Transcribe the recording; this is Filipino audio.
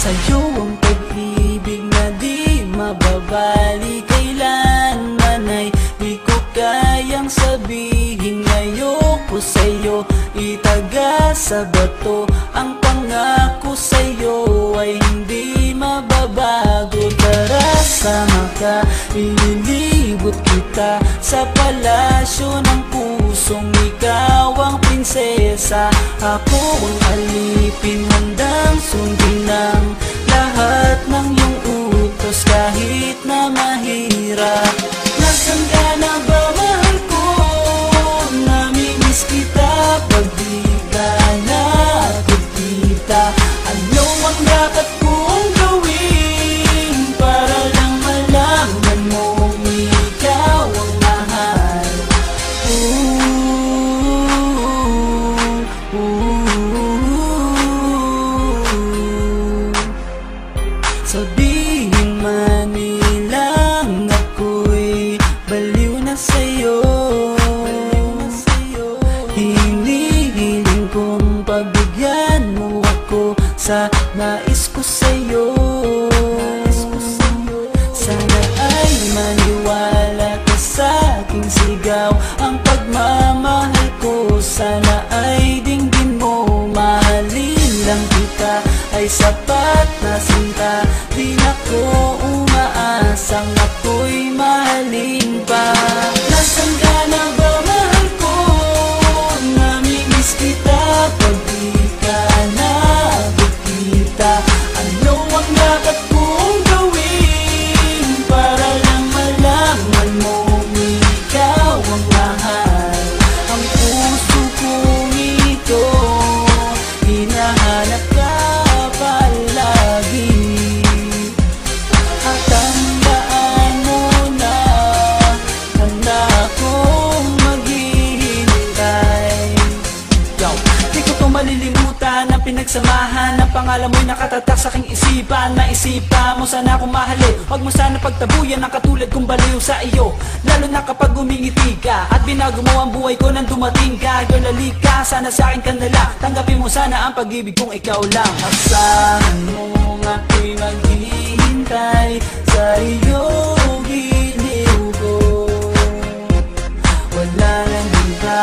sa'yo ang pag-ibig na di mababali. Kailanman ay di ko kayang sabihin ayoko sa'yo. Itaga sa bato ang pangako sa'yo ay hindi mababago. Tara sama ka, ililibot kita sa palasyo ng pusong ikaw ang prinsesa. Ako ang alipin, handang sundin ng lahat ng iyong utos kahit na mahirap. Nasaan ka na ba, mahal ko? Namimiss kita pag di ka nakikita. Ano ang dapat kong gawin para lang malaman mong ikaw ang mahal? Sabihin man nilang ako'y baliw na sa'yo, hinihiling kong pagbigyan mo ako sa nais ko sa'yo. Sana ay maniwala ka sa aking sigaw, ang pagmamahal ko sana ay dinggin mo. Mahalin lang kita ay sapat na sinta, di na ko umaasang ako'y mahalin pa. Nasaan ka na ba, mahal ko? Namimiss kita pag di ka nakikita. Ano ang dapat kong gawin para lang malaman mong ikaw ang mahal? Ang puso kong ito hinahanap ka palagi. At tandaan mo na handa akong maghihintay. Di ko to malilimutan ang pinagsamahan, ang pangalan mo'y nakatatak sa aking isipan. Maisipan mo sana akong mahalin, huwag mo sana pagtabuyan ang katulad kong baliw sa iyo. Lalo na kapag umingiti ka at binago mo ang buhay ko nang dumating ka. Girl, halika, sana sa akin ka na lang, tanggapin mo sana ang pag-ibig kong ikaw lang. Asahan mo ako'y maghihintay sa iyong giliw ko. Wala nang iba